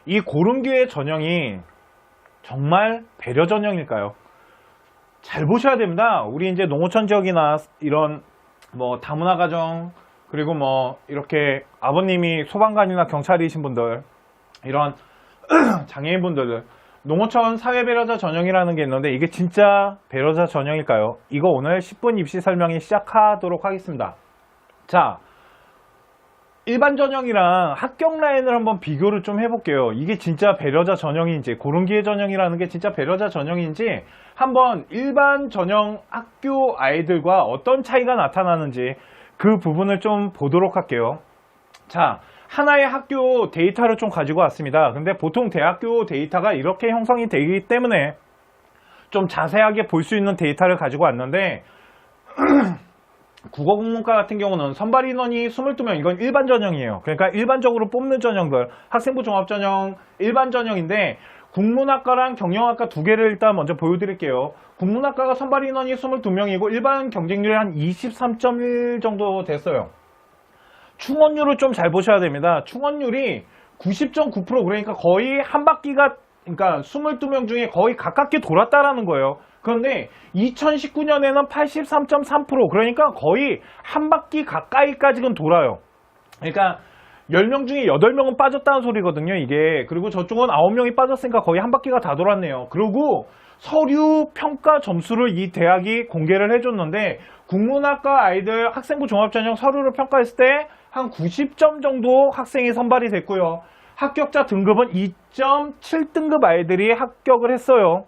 이 고른 기회 전형이 정말 배려 전형일까요? 잘 보셔야 됩니다. 우리 이제 농어촌 지역이나 이런 뭐 다문화 가정, 그리고 뭐 이렇게 아버님이 소방관이나 경찰이신 분들, 이런 장애인분들, 농어촌 사회배려자 전형이라는 게 있는데 이게 진짜 배려자 전형일까요? 이거 오늘 10분 입시 설명이 시작하도록 하겠습니다. 자, 일반 전형이랑 합격 라인을 한번 비교를 좀 해볼게요. 이게 진짜 배려자 전형인지, 고른 기회 전형이라는 게 진짜 배려자 전형인지 한번 일반 전형 학교 아이들과 어떤 차이가 나타나는지 그 부분을 좀 보도록 할게요. 자, 하나의 학교 데이터를 좀 가지고 왔습니다. 근데 보통 대학교 데이터가 이렇게 형성이 되기 때문에 좀 자세하게 볼 수 있는 데이터를 가지고 왔는데 국어국문과 같은 경우는 선발 인원이 22명, 이건 일반 전형이에요. 그러니까 일반적으로 뽑는 전형들, 학생부 종합전형, 일반 전형인데 국문학과랑 경영학과 두 개를 일단 먼저 보여드릴게요. 국문학과가 선발 인원이 22명이고 일반 경쟁률이 한 23.1 정도 됐어요. 충원율을 좀 잘 보셔야 됩니다. 충원율이 90.9%, 그러니까 거의 한 바퀴가, 그러니까 22명 중에 거의 가깝게 돌았다라는 거예요. 그런데 2019년에는 83.3%, 그러니까 거의 한 바퀴 가까이까지는 돌아요. 그러니까 10명 중에 8명은 빠졌다는 소리거든요, 이게. 그리고 저쪽은 9명이 빠졌으니까 거의 한 바퀴가 다 돌았네요. 그리고 서류 평가 점수를 이 대학이 공개를 해줬는데 국문학과 아이들 학생부 종합전형 서류를 평가했을 때 한 90점 정도 학생이 선발이 됐고요. 합격자 등급은 2.7등급 아이들이 합격을 했어요.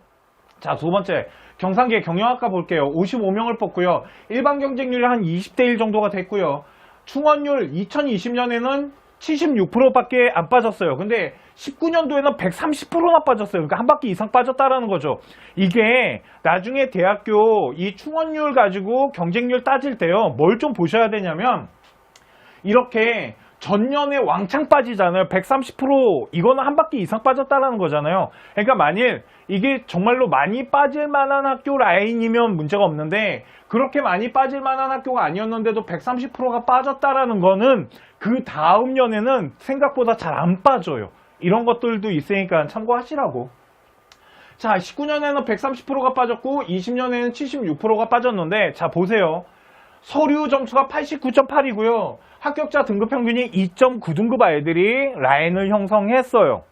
자, 두 번째, 경상계 경영학과 볼게요. 55명을 뽑고요. 일반 경쟁률이 한 20대 1 정도가 됐고요. 충원율 2020년에는 76%밖에 안 빠졌어요. 근데 19년도에는 130%나 빠졌어요. 그러니까 한 바퀴 이상 빠졌다라는 거죠. 이게 나중에 대학교 이 충원율 가지고 경쟁률 따질 때요, 뭘 좀 보셔야 되냐면 이렇게 전년에 왕창 빠지잖아요. 130%, 이거는 한 바퀴 이상 빠졌다라는 거잖아요. 그러니까 만일 이게 정말로 많이 빠질 만한 학교 라인이면 문제가 없는데 그렇게 많이 빠질 만한 학교가 아니었는데도 130%가 빠졌다라는 거는 그 다음 년에는 생각보다 잘 안 빠져요. 이런 것들도 있으니까 참고하시라고. 자, 19년에는 130%가 빠졌고 20년에는 76%가 빠졌는데, 자 보세요. 서류 점수가 89.8이고요. 합격자 등급 평균이 2.9등급 아이들이 라인을 형성했어요.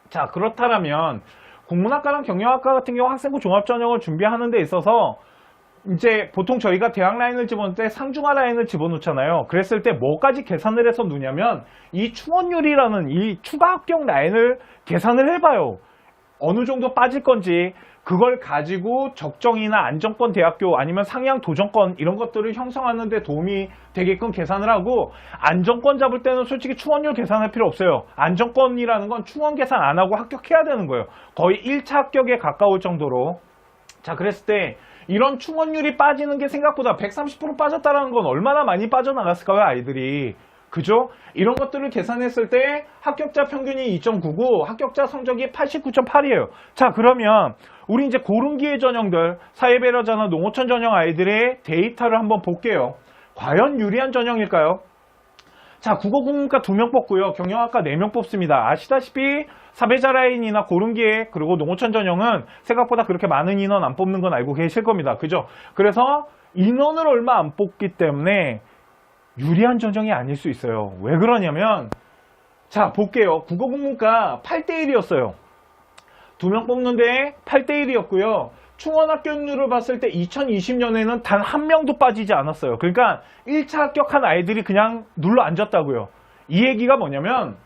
자, 그렇다면 국문학과랑 경영학과 같은 경우 학생부 종합전형을 준비하는 데 있어서 이제 보통 저희가 대학 라인을 집어넣을 때 상중하 라인을 집어넣잖아요. 그랬을 때 뭐까지 계산을 해서 넣냐면 이 충원율이라는 이 추가 합격 라인을 계산을 해봐요. 어느 정도 빠질 건지, 그걸 가지고 적정이나 안정권 대학교 아니면 상향 도전권 이런 것들을 형성하는 데 도움이 되게끔 계산을 하고, 안정권 잡을 때는 솔직히 충원율 계산할 필요 없어요. 안정권이라는 건 충원 계산 안 하고 합격해야 되는 거예요. 거의 1차 합격에 가까울 정도로. 자, 그랬을 때 이런 충원율이 빠지는 게 생각보다 130% 빠졌다는 건 얼마나 많이 빠져나갔을까요, 아이들이. 그죠? 이런 것들을 계산했을 때 합격자 평균이 2.9고 합격자 성적이 89.8이에요. 자, 그러면 우리 이제 고른 기회 전형들, 사회배려자나 농어촌 전형 아이들의 데이터를 한번 볼게요. 과연 유리한 전형일까요? 자, 국어국문과 2명 뽑고요. 경영학과 4명 뽑습니다. 아시다시피 사배자 라인이나 고른 기회 그리고 농어촌 전형은 생각보다 그렇게 많은 인원 안 뽑는 건 알고 계실 겁니다. 그죠? 그래서 인원을 얼마 안 뽑기 때문에 유리한 전형이 아닐 수 있어요. 왜 그러냐면, 자 볼게요. 국어국문과 8대1이었어요. 2명 뽑는데 8대1이었고요. 충원 합격률을 봤을 때 2020년에는 단 한 명도 빠지지 않았어요. 그러니까 1차 합격한 아이들이 그냥 눌러 앉았다고요. 이 얘기가 뭐냐면,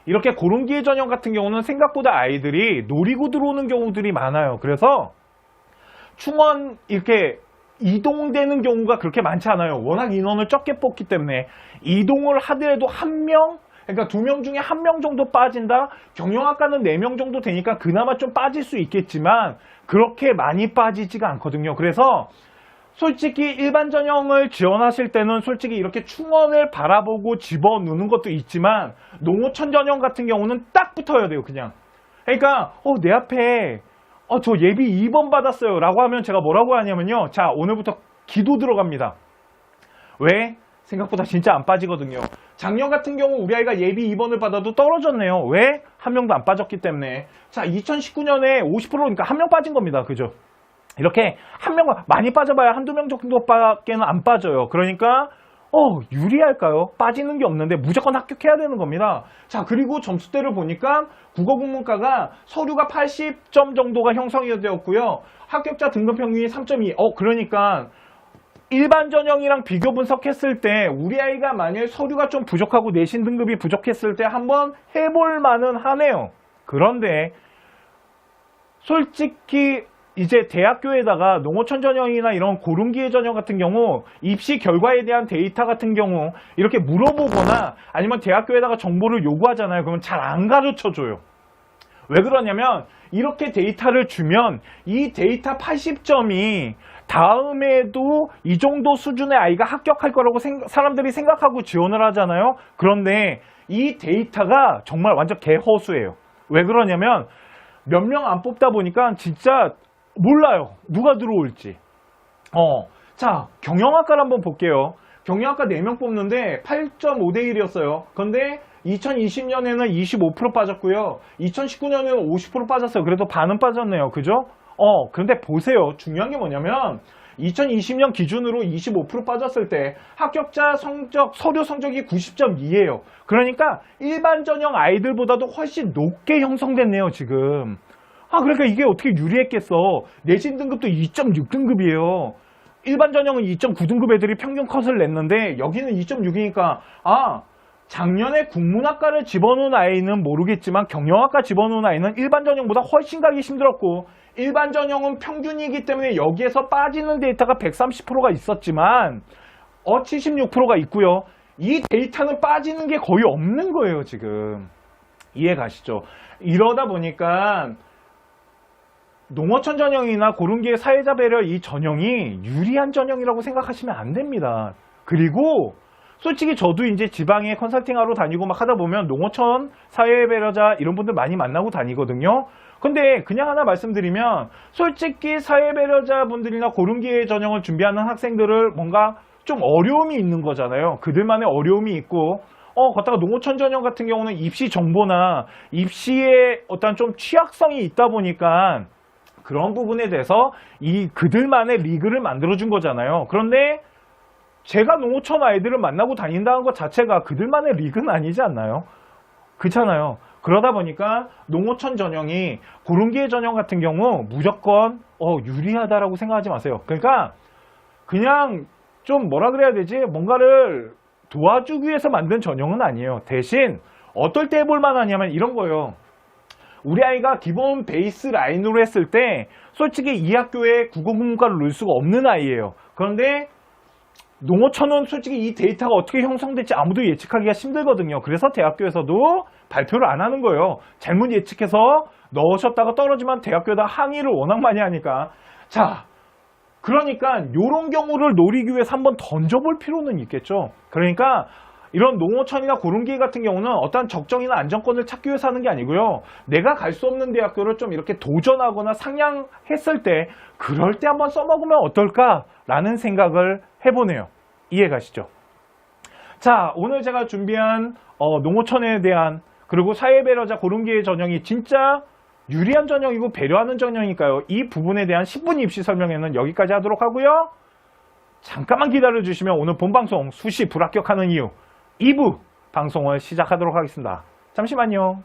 이렇게 고른 기회 전형 같은 경우는 생각보다 아이들이 노리고 들어오는 경우들이 많아요. 그래서 충원 이렇게 이동되는 경우가 그렇게 많지 않아요. 워낙 인원을 적게 뽑기 때문에. 이동을 하더라도 한 명, 그러니까 2명 중에 1명 정도 빠진다. 경영학과는 4명 정도 되니까 그나마 좀 빠질 수 있겠지만 그렇게 많이 빠지지가 않거든요. 그래서 솔직히 일반 전형을 지원하실 때는 솔직히 이렇게 충원을 바라보고 집어넣는 것도 있지만 농어촌 전형 같은 경우는 딱 붙어야 돼요, 그냥. 그러니까 내 앞에 저 예비 2번 받았어요 라고 하면 제가 뭐라고 하냐면요, 자 오늘부터 기도 들어갑니다. 왜? 생각보다 진짜 안 빠지거든요. 작년 같은 경우 우리 아이가 예비 입원을 받아도 떨어졌네요. 왜? 한 명도 안 빠졌기 때문에. 자, 2019년에 50%니까 한 명 빠진 겁니다. 그죠? 이렇게 한 명 많이 빠져봐야 한두 명 정도밖에는 안 빠져요. 그러니까 유리할까요? 빠지는 게 없는데 무조건 합격해야 되는 겁니다. 자, 그리고 점수대를 보니까 국어국문과가 서류가 80점 정도가 형성이 되었고요. 합격자 등급 평균이 3.2. 그러니까 일반 전형이랑 비교 분석했을 때 우리 아이가 만약에 서류가 좀 부족하고 내신 등급이 부족했을 때 한번 해볼 만은 하네요. 그런데 솔직히 이제 대학교에다가 농어촌 전형이나 이런 고른기회 전형 같은 경우 입시 결과에 대한 데이터 같은 경우 이렇게 물어보거나 아니면 대학교에다가 정보를 요구하잖아요. 그러면 잘 안 가르쳐줘요. 왜 그러냐면 이렇게 데이터를 주면 이 데이터 80점이 다음에도 이 정도 수준의 아이가 합격할 거라고 사람들이 생각하고 지원을 하잖아요. 그런데 이 데이터가 정말 완전 개허수예요. 왜 그러냐면 몇 명 안 뽑다 보니까 진짜 몰라요. 누가 들어올지. 자, 경영학과를 한번 볼게요. 경영학과 4명 뽑는데 8.5대 1이었어요. 그런데 2020년에는 25% 빠졌고요. 2019년에는 50% 빠졌어요. 그래도 반은 빠졌네요. 그죠? 그런데 보세요. 중요한 게 뭐냐면 2020년 기준으로 25% 빠졌을 때 합격자 성적, 서류 성적이 90.2예요. 그러니까 일반 전형 아이들보다도 훨씬 높게 형성됐네요, 지금. 그러니까 이게 어떻게 유리했겠어. 내신 등급도 2.6등급이에요. 일반 전형은 2.9등급 애들이 평균 컷을 냈는데 여기는 2.6이니까 작년에 국문학과를 집어넣은 아이는 모르겠지만 경영학과 집어넣은 아이는 일반 전형보다 훨씬 가기 힘들었고 일반 전형은 평균이기 때문에 여기에서 빠지는 데이터가 130%가 있었지만 76%가 있고요. 이 데이터는 빠지는 게 거의 없는 거예요, 지금. 이해 가시죠? 이러다 보니까 농어촌 전형이나 고른기회 사회자 배려 이 전형이 유리한 전형이라고 생각하시면 안 됩니다. 그리고 솔직히 저도 이제 지방에 컨설팅하러 다니고 막 하다 보면 농어촌 사회 배려자 이런 분들 많이 만나고 다니거든요. 근데 그냥 하나 말씀드리면 솔직히 사회 배려자 분들이나 고른기회 전형을 준비하는 학생들을 뭔가 좀 어려움이 있는 거잖아요. 그들만의 어려움이 있고 걷다가 농어촌 전형 같은 경우는 입시 정보나 입시에 어떤 좀 취약성이 있다 보니까 그런 부분에 대해서 그들만의 리그를 만들어준 거잖아요. 그런데 제가 농어촌 아이들을 만나고 다닌다는 것 자체가 그들만의 리그는 아니지 않나요? 그렇잖아요. 그러다 보니까 농어촌 전형이 고른기회 전형 같은 경우 무조건 유리하다라고 생각하지 마세요. 그러니까 그냥 좀 뭐라 그래야 되지? 뭔가를 도와주기 위해서 만든 전형은 아니에요. 대신 어떨 때 해볼 만하냐면 이런 거예요. 우리 아이가 기본 베이스 라인으로 했을 때 솔직히 이 학교에 국어국문과를 넣을 수가 없는 아이예요. 그런데 농어촌은 솔직히 이 데이터가 어떻게 형성될지 아무도 예측하기가 힘들거든요. 그래서 대학교에서도 발표를 안 하는 거예요. 잘못 예측해서 넣으셨다가 떨어지면 대학교에다 항의를 워낙 많이 하니까. 자, 그러니까 이런 경우를 노리기 위해서 한번 던져볼 필요는 있겠죠. 그러니까 이런 농어촌이나 고른기회 같은 경우는 어떠한 적정이나 안정권을 찾기 위해서 하는 게 아니고요. 내가 갈 수 없는 대학교를 좀 이렇게 도전하거나 상향했을 때 그럴 때 한번 써먹으면 어떨까라는 생각을 해보네요. 이해 가시죠? 자, 오늘 제가 준비한 농어촌에 대한 그리고 사회배려자 고른기회 전형이 진짜 유리한 전형이고 배려하는 전형이니까요. 이 부분에 대한 10분 입시 설명회는 여기까지 하도록 하고요. 잠깐만 기다려주시면 오늘 본방송 수시 불합격하는 이유 2부 방송을 시작하도록 하겠습니다. 잠시만요.